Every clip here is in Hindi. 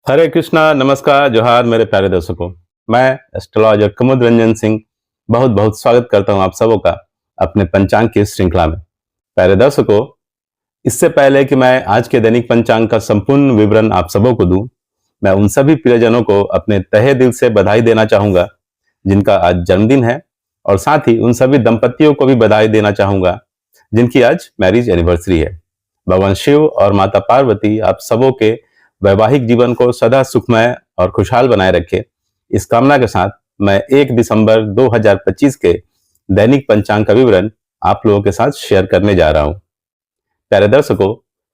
हरे कृष्णा, नमस्कार, जोहार मेरे प्यारे दर्शकों। मैं एस्ट्रोलॉजर कुमुद रंजन सिंह बहुत बहुत स्वागत करता हूं आप सबों का अपने पंचांग की श्रृंखला में। प्यारे दर्शकों, इससे पहले कि मैं आज के दैनिक पंचांग का संपूर्ण विवरण आप सबों को दूं, मैं उन सभी प्रियजनों को अपने तहे दिल से बधाई देना चाहूंगा जिनका आज जन्मदिन है, और साथ ही उन सभी दंपतियों को भी बधाई देना चाहूंगा जिनकी आज मैरिज एनिवर्सरी है। भगवान शिव और माता पार्वती आप सबों के वैवाहिक जीवन को सदा सुखमय और खुशहाल बनाए रखे, इस कामना के साथ मैं 1 दिसंबर 2025 के दैनिक पंचांग का विवरण आप लोगों के साथ शेयर करने जा रहा हूं। प्यारे दर्शकों,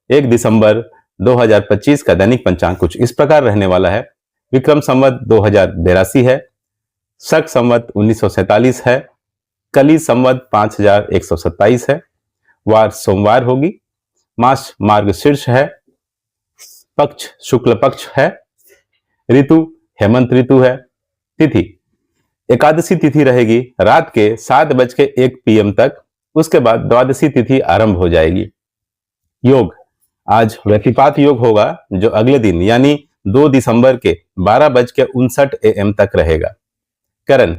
1 दिसंबर 2025 का दैनिक पंचांग कुछ इस प्रकार रहने वाला है। विक्रम संवत 2082 है, शक संवत 1947 है, कली संवत 5127 है, वार सोमवार होगी, मास मार्गशीर्ष है, पक्ष शुक्ल पक्ष है, ऋतु हेमंत ऋतु है, तिथि एकादशी तिथि रहेगी रात के 7:01 PM तक, उसके बाद द्वादशी तिथि आरंभ हो जाएगी। योग आज व्यतिपात योग होगा जो अगले दिन यानी 2 दिसंबर के 12:59 AM तक रहेगा। करण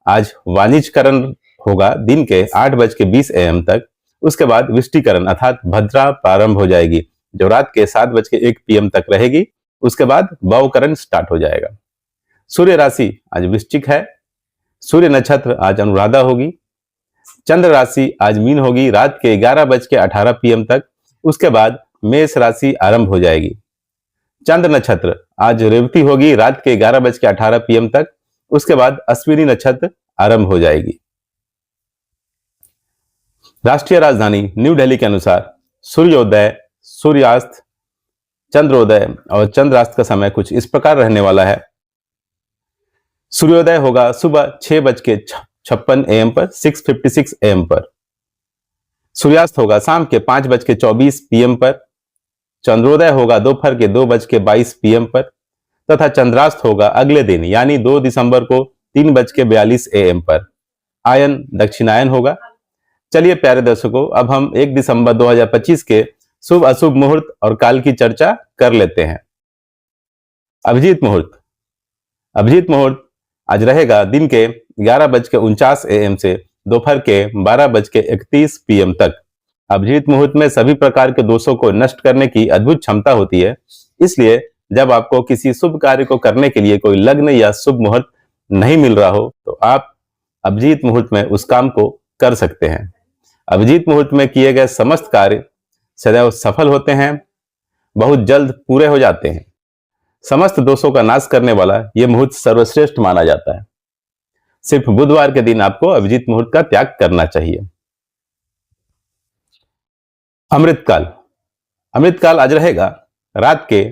आज वाणिज्यकरण होगा दिन के 8:20 AM तक, उसके बाद विष्टिकरण अर्थात भद्रा प्रारंभ हो जाएगी जो रात के 7:01 PM तक रहेगी। उसके बाद भवकरण स्टार्ट हो जाएगा। सूर्य राशि आज वृश्चिक है, सूर्य नक्षत्र आज अनुराधा होगी, चंद्र राशि आज मीन होगी रात के 11:18 PM तक, उसके बाद मेष राशि आरंभ हो जाएगी। चंद्र नक्षत्र आज रेवती होगी रात के 11:18 PM तक, उसके बाद अश्विनी नक्षत्र आरंभ हो जाएगी। राष्ट्रीय राजधानी न्यू दिल्ली के अनुसार सूर्योदय, सूर्यास्त, चंद्रोदय और चंद्रास्त का समय कुछ इस प्रकार रहने वाला है। सूर्योदय होगा सुबह 6:56 AM पर, 6:56 AM पर। सूर्यास्त होगा शाम के 5:24 PM पर। चंद्रोदय होगा दोपहर के 2:22 PM पर तथा चंद्रास्त होगा अगले दिन यानी 2 दिसंबर को 3:42 AM पर। आयन दक्षिणायन होगा। चलिए प्यारे दर्शकों, अब हम 1 दिसंबर 2025 के शुभ अशुभ मुहूर्त और काल की चर्चा कर लेते हैं। अभिजीत मुहूर्त आज रहेगा दिन के 11:49 AM से दोपहर के 12:31 PM तक। अभिजीत मुहूर्त में सभी प्रकार के दोषों को नष्ट करने की अद्भुत क्षमता होती है, इसलिए जब आपको किसी शुभ कार्य को करने के लिए कोई लग्न या शुभ मुहूर्त नहीं मिल रहा हो तो आप अभिजीत मुहूर्त में उस काम को कर सकते हैं। अभिजीत मुहूर्त में किए गए समस्त कार्य सदैव सफल होते हैं, बहुत जल्द पूरे हो जाते हैं। समस्त दोषों का नाश करने वाला यह मुहूर्त सर्वश्रेष्ठ माना जाता है। सिर्फ बुधवार के दिन आपको अभिजीत मुहूर्त का त्याग करना चाहिए। अमृतकाल आज रहेगा रात के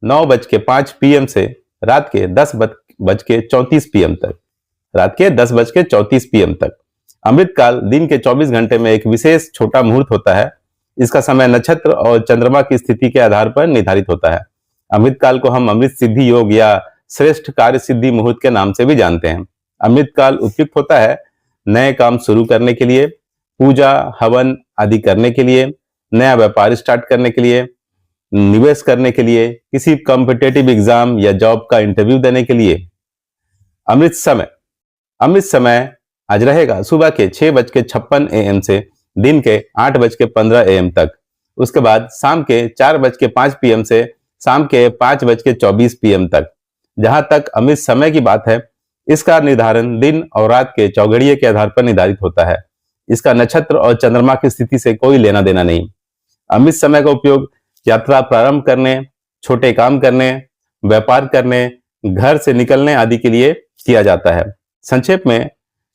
9:05 PM से रात के 10:34 PM तक। रात के 10:34 PM तक अमृतकाल दिन के 24 घंटे में एक विशेष छोटा मुहूर्त होता है। इसका समय नक्षत्र और चंद्रमा की स्थिति के आधार पर निर्धारित होता है। अमृतकाल को हम अमृत सिद्धि योग या श्रेष्ठ कार्य सिद्धि मुहूर्त के नाम से भी जानते हैं। अमृतकाल उपयुक्त होता है नए काम शुरू करने के लिए, पूजा हवन आदि करने के लिए, नया व्यापार स्टार्ट करने के लिए, निवेश करने के लिए, किसी कॉम्पिटिटिव एग्जाम या जॉब का इंटरव्यू देने के लिए। अमृत समय आज रहेगा सुबह के 6:56 AM से दिन के 8:15 AM तक। उसके बाद शाम के 4:05 PM से शाम के 5:24 PM तक। जहां तक अमृत समय की बात है, इसका निर्धारण दिन और रात के चौघड़िए के आधार पर निर्धारित होता है। इसका नक्षत्र और चंद्रमा की स्थिति से कोई लेना देना नहीं। अमृत समय का उपयोग यात्रा प्रारंभ करने, छोटे काम करने, व्यापार करने, घर से निकलने आदि के लिए किया जाता है। संक्षेप में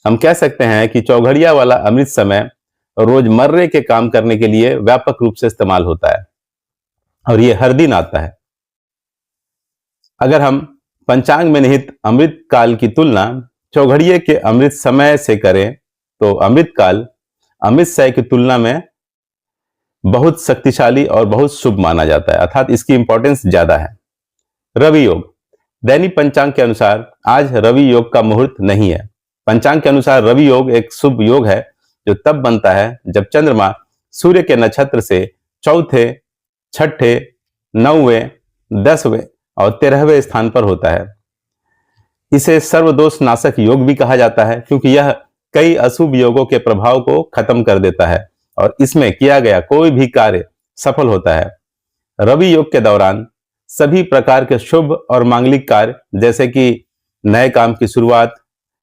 हम कह सकते हैं कि चौघड़िया वाला अमृत समय रोजमर्रे के काम करने के लिए व्यापक रूप से इस्तेमाल होता है और यह हर दिन आता है। अगर हम पंचांग में निहित अमृत काल की तुलना चौघड़िए के अमृत समय से करें तो अमृत काल अमृत समय की तुलना में बहुत शक्तिशाली और बहुत शुभ माना जाता है, अर्थात इसकी इंपॉर्टेंस ज्यादा है। रवि योग दैनिक पंचांग के अनुसार आज रवि योग का मुहूर्त नहीं है। पंचांग के अनुसार रवि योग एक शुभ योग है जो तब बनता है जब चंद्रमा सूर्य के नक्षत्र से चौथे, छठे, 9वें, 10वें और 13वें स्थान पर होता है। इसे सर्वदोष नाशक योग भी कहा जाता है क्योंकि यह कई अशुभ योगों के प्रभाव को खत्म कर देता है और इसमें किया गया कोई भी कार्य सफल होता है। रवि योग के दौरान सभी प्रकार के शुभ और मांगलिक कार्य जैसे कि नए काम की शुरुआत,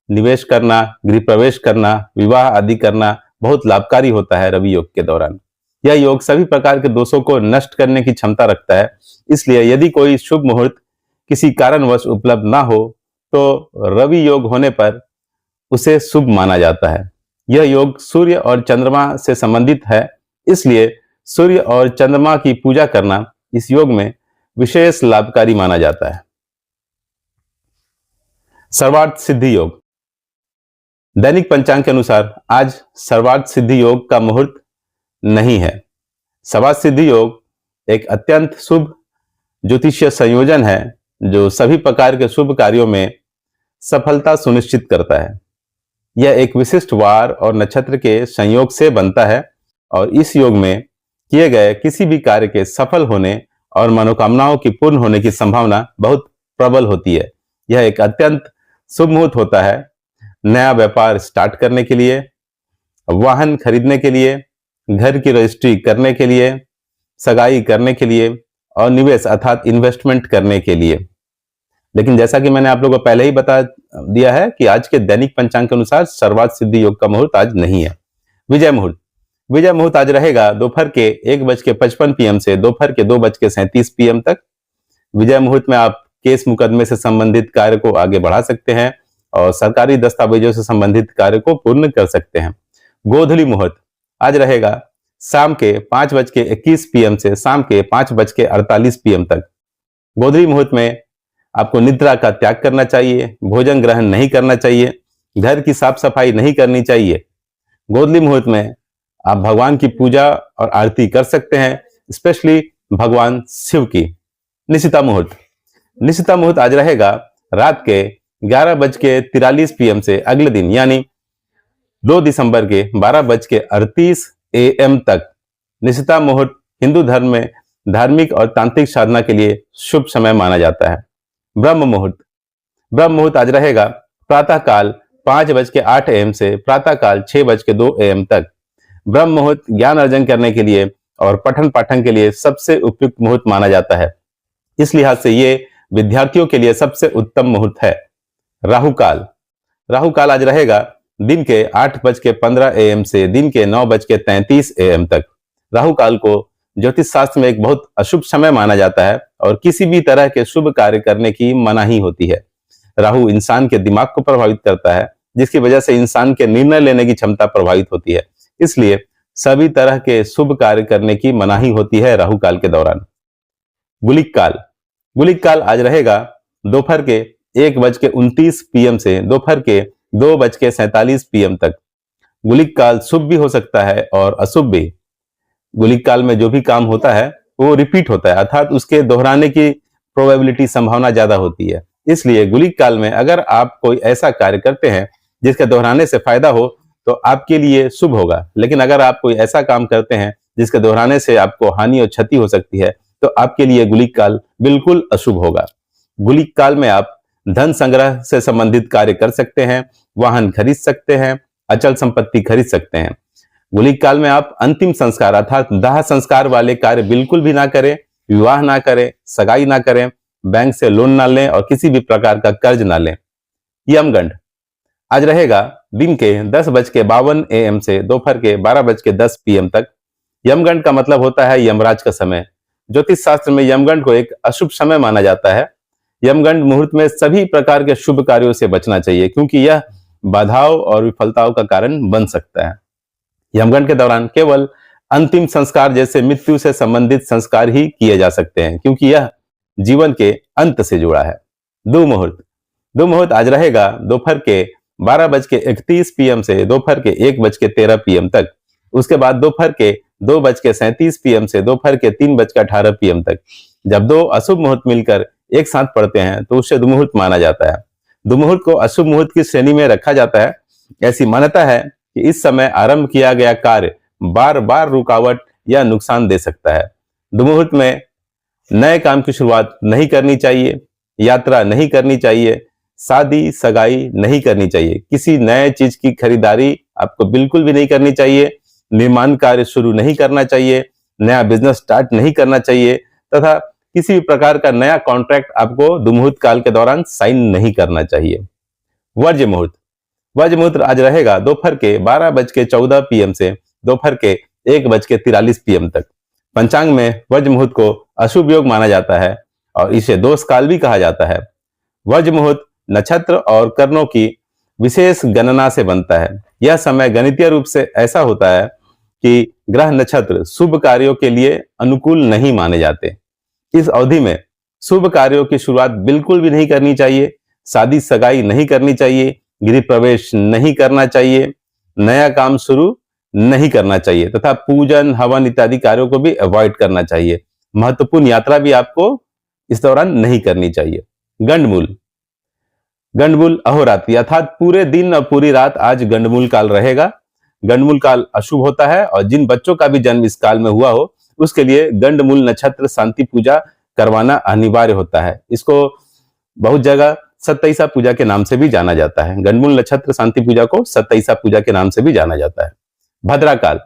निवेश करना, गृह प्रवेश करना, विवाह आदि करना बहुत लाभकारी होता है। रवि योग के दौरान यह योग सभी प्रकार के दोषों को नष्ट करने की क्षमता रखता है। इसलिए यदि कोई शुभ मुहूर्त किसी कारणवश उपलब्ध ना हो तो रवि योग होने पर उसे शुभ माना जाता है। यह योग सूर्य और चंद्रमा से संबंधित है, इसलिए सूर्य और चंद्रमा की पूजा करना इस योग में विशेष लाभकारी माना जाता है। सर्वार्थ सिद्धि योग। दैनिक पंचांग के अनुसार आज सर्वार्थ सिद्धि योग का मुहूर्त नहीं है। सर्वार्थ सिद्धि योग एक अत्यंत शुभ ज्योतिषीय संयोजन है जो सभी प्रकार के शुभ कार्यों में सफलता सुनिश्चित करता है। यह एक विशिष्ट वार और नक्षत्र के संयोग से बनता है और इस योग में किए गए किसी भी कार्य के सफल होने और मनोकामनाओं की पूर्ण होने की संभावना बहुत प्रबल होती है। यह एक अत्यंत शुभ मुहूर्त होता है नया व्यापार स्टार्ट करने के लिए, वाहन खरीदने के लिए, घर की रजिस्ट्री करने के लिए, सगाई करने के लिए और निवेश अर्थात इन्वेस्टमेंट करने के लिए। लेकिन जैसा कि मैंने आप लोगों को पहले ही बता दिया है कि आज के दैनिक पंचांग के अनुसार सर्वार्थ सिद्धि योग का मुहूर्त आज नहीं है। विजय मुहूर्त। विजय मुहूर्त आज रहेगा दोपहर के 1:55 PM से दोपहर के 2:37 PM तक। विजय मुहूर्त में आप केस मुकदमे से संबंधित कार्य को आगे बढ़ा सकते हैं और सरकारी दस्तावेजों से संबंधित कार्य को पूर्ण कर सकते हैं। गोधूली मुहूर्त आज रहेगा शाम के 5:21 PM से शाम के 5:48 PM तक। गोधूली मुहूर्त में आपको निद्रा का त्याग करना चाहिए, भोजन ग्रहण नहीं करना चाहिए, घर की साफ सफाई नहीं करनी चाहिए। गोधूली मुहूर्त में आप भगवान की पूजा और आरती कर सकते हैं, स्पेशली भगवान शिव की। निशिता मुहूर्त। निशिता मुहूर्त आज रहेगा रात के 11:43 PM से अगले दिन यानी 2 दिसंबर के 12:38 AM तक। निशिता मुहूर्त हिंदू धर्म में धार्मिक और तांत्रिक साधना के लिए शुभ समय माना जाता है। ब्रह्म मुहूर्त। ब्रह्म मुहूर्त आज रहेगा प्रातःकाल 5:08 AM से प्रातःकाल 6:02 AM तक। ब्रह्म मुहूर्त ज्ञान अर्जन करने के लिए और पठन पाठन के लिए सबसे उपयुक्त मुहूर्त माना जाता है। इस लिहाज से ये विद्यार्थियों के लिए सबसे उत्तम मुहूर्त है। राहु काल। राहु काल आज रहेगा दिन के 8:15 AM से दिन के 9:33 AM तक। राहु काल को ज्योतिष शास्त्र में एक बहुत अशुभ समय माना जाता है और किसी भी तरह के शुभ कार्य करने की मनाही होती है। राहु इंसान के दिमाग को प्रभावित करता है जिसकी वजह से इंसान के निर्णय लेने की क्षमता प्रभावित होती है, इसलिए सभी तरह के शुभ कार्य करने की मनाही होती है राहु काल के दौरान। गुलिक काल। गुलिक काल आज रहेगा दोपहर के 1:29 PM से दोपहर के 2:47 PM तक। गुलिक काल शुभ भी हो सकता है और अशुभ भी। गुलिक काल में जो भी काम होता है वो रिपीट होता है, अर्थात उसके दोहराने की प्रोबेबिलिटी संभावना ज्यादा होती है। इसलिए गुलिक काल में अगर आप कोई ऐसा कार्य करते हैं जिसके दोहराने से फायदा हो तो आपके लिए शुभ होगा, लेकिन अगर आप कोई ऐसा काम करते हैं जिसके दोहराने से आपको हानि और क्षति हो सकती है तो आपके लिए गुलिक काल बिल्कुल अशुभ होगा। गुलिक काल में आप धन संग्रह से संबंधित कार्य कर सकते हैं, वाहन खरीद सकते हैं, अचल संपत्ति खरीद सकते हैं। गुलिक काल में आप अंतिम संस्कार अर्थात दाह संस्कार वाले कार्य बिल्कुल भी ना करें, विवाह ना करें, सगाई ना करें, बैंक से लोन ना लें और किसी भी प्रकार का कर्ज ना लें। यमगंड आज रहेगा दिन के 10:52 AM से दोपहर के 12:10 PM तक। यमगंड का मतलब होता है यमराज का समय। ज्योतिष शास्त्र में यमगंड को एक अशुभ समय माना जाता है। यमगंड मुहूर्त में सभी प्रकार के शुभ कार्यों से बचना चाहिए क्योंकि यह बाधाओं और विफलताओं का कारण बन सकता है। यमगंड के दौरान केवल अंतिम संस्कार जैसे मृत्यु से संबंधित संस्कार ही किए जा सकते हैं क्योंकि यह जीवन के अंत से जुड़ा है। दुमुहूर्त। दुमुहूर्त आज रहेगा दोपहर के 12:31 PM से दोपहर के 1:13 PM तक। उसके बाद दोपहर के 2:37 PM से दोपहर के 3:18 PM तक। जब दो अशुभ मुहूर्त मिलकर एक साथ पड़ते हैं तो उसे दुमुहूर्त माना जाता है। दुमुहूर्त को अशुभ मुहूर्त की श्रेणी में रखा जाता है। ऐसी मान्यता है कि इस समय आरंभ किया गया कार्य बार बार रुकावट या नुकसान दे सकता है। दुमुहूर्त में नए काम की शुरुआत नहीं करनी चाहिए, यात्रा नहीं करनी चाहिए, शादी सगाई नहीं करनी चाहिए, किसी नए चीज की खरीदारी आपको बिल्कुल भी नहीं करनी चाहिए, निर्माण कार्य शुरू नहीं करना चाहिए, नया बिजनेस स्टार्ट नहीं करना चाहिए तथा किसी भी प्रकार का नया कॉन्ट्रैक्ट आपको दुमुहूर्त काल के दौरान साइन नहीं करना चाहिए। वर्ज्य मुहूर्त, वर्ज्य मुहूर्त आज रहेगा दोपहर के 12:14 PM से दोपहर के 1:43 PM तक। पंचांग में वर्ज्य मुहूर्त को अशुभ योग माना जाता है और इसे दोष काल भी कहा जाता है। वर्ज्य मुहूर्त नक्षत्र और करणों की विशेष गणना से बनता है। यह समय गणितीय रूप से ऐसा होता है कि ग्रह नक्षत्र शुभ कार्यों के लिए अनुकूल नहीं माने जाते। इस अवधि में शुभ कार्यों की शुरुआत बिल्कुल भी नहीं करनी चाहिए, शादी सगाई नहीं करनी चाहिए, गृह प्रवेश नहीं करना चाहिए, नया काम शुरू नहीं करना चाहिए तथा पूजन हवन इत्यादि कार्यों को भी अवॉइड करना चाहिए। महत्वपूर्ण यात्रा भी आपको इस दौरान नहीं करनी चाहिए। गंडमूल, गंडमूल अहोरात्रि अर्थात पूरे दिन और पूरी रात आज गंडमूल काल रहेगा। गंडमूल काल अशुभ होता है और जिन बच्चों का भी जन्म इस काल में हुआ हो उसके लिए गंडमूल नक्षत्र शांति पूजा करवाना अनिवार्य होता है। इसको बहुत जगह सत्ताईसा पूजा के नाम से भी जाना जाता है। गंडमूल नक्षत्र शांति पूजा को सत्ताईसा पूजा के नाम से भी जाना जाता है। भद्रा काल,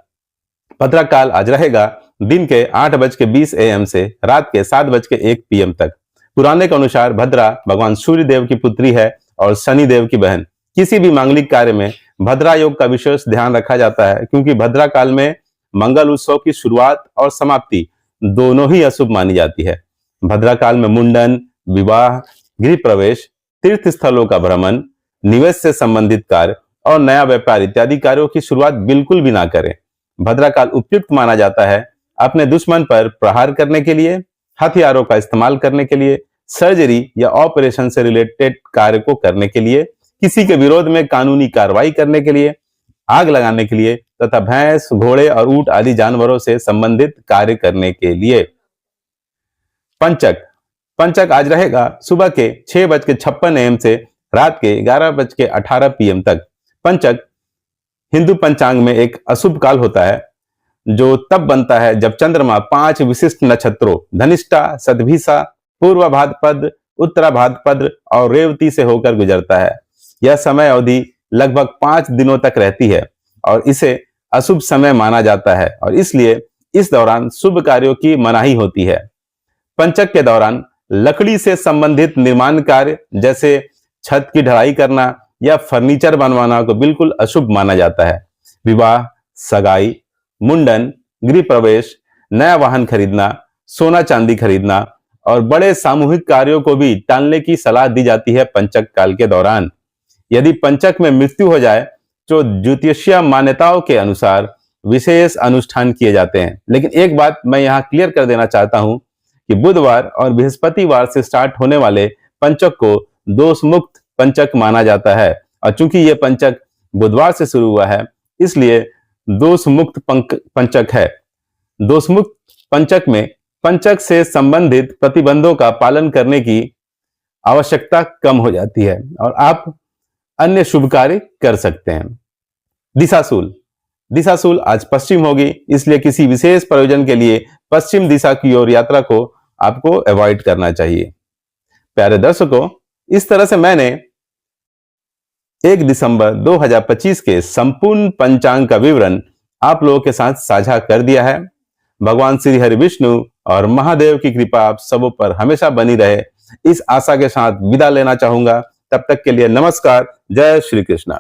भद्रा काल आज रहेगा दिन के 8:20 AM से रात के 7:01 PM तक। पुराने के अनुसार भद्रा भगवान सूर्य देव की पुत्री है और शनि देव की बहन। किसी भी मांगलिक कार्य में भद्रा योग का विशेष ध्यान रखा जाता है क्योंकि भद्रा काल में मंगल उत्सव की शुरुआत और समाप्ति दोनों ही अशुभ मानी जाती है। भद्रा काल में मुंडन, विवाह, गृह प्रवेश, तीर्थ स्थलों का भ्रमण, निवेश से संबंधित कार्य और नया व्यापार इत्यादि कार्यों की शुरुआत बिल्कुल भी ना करें। भद्रा काल उपयुक्त माना जाता है अपने दुश्मन पर प्रहार करने के लिए, हथियारों का इस्तेमाल करने के लिए, सर्जरी या ऑपरेशन से रिलेटेड कार्य को करने के लिए, किसी के विरोध में कानूनी कार्रवाई करने के लिए, आग लगाने के लिए तथा भैंस, घोड़े और ऊंट आदि जानवरों से संबंधित कार्य करने के लिए। पंचक, पंचक आज रहेगा सुबह के 6:56 AM से रात के 11:18 PM तक। पंचक हिंदू पंचांग में एक अशुभ काल होता है जो तब बनता है जब चंद्रमा 5 विशिष्ट नक्षत्रों धनिष्ठा, सतभिषा, पूर्व भाद्रपद, उत्तरा भाद्रपद और रेवती से होकर गुजरता है। यह समय अवधि लगभग 5 दिनों तक रहती है और इसे अशुभ समय माना जाता है और इसलिए इस दौरान शुभ कार्यों की मनाही होती है। पंचक के दौरान लकड़ी से संबंधित निर्माण कार्य जैसे छत की ढलाई करना या फर्नीचर बनवाना को बिल्कुल अशुभ माना जाता है। विवाह, सगाई, मुंडन, गृह प्रवेश, नया वाहन खरीदना, सोना चांदी खरीदना और बड़े सामूहिक कार्यों को भी टालने की सलाह दी जाती है पंचक काल के दौरान। यदि पंचक में मृत्यु हो जाए तो ज्योतिषीय मान्यताओं के अनुसार विशेष अनुष्ठान किए जाते हैं। लेकिन एक बात मैं यहाँ क्लियर कर देना चाहता हूं कि बुधवार और बृहस्पतिवार से स्टार्ट होने वाले पंचक को दोष मुक्त पंचक माना जाता है और चूंकि ये पंचक बुधवार से शुरू हुआ है इसलिए दोष मुक्त पंचक है। दोष मुक्त पंचक में पंचक से संबंधित प्रतिबंधों का पालन करने की आवश्यकता कम हो जाती है और आप अन्य शुभ कार्य कर सकते हैं। दिशाशूल, दिशाशूल आज पश्चिम होगी इसलिए किसी विशेष प्रयोजन के लिए पश्चिम दिशा की ओर यात्रा को आपको अवॉइड करना चाहिए। प्यारे दर्शकों, इस तरह से मैंने 1 दिसंबर 2025 के संपूर्ण पंचांग का विवरण आप लोगों के साथ साझा कर दिया है। भगवान श्री हरि विष्णु और महादेव की कृपा आप सबों पर हमेशा बनी रहे, इस आशा के साथ विदा लेना चाहूंगा। तब तक के लिए नमस्कार, जय श्री कृष्णा।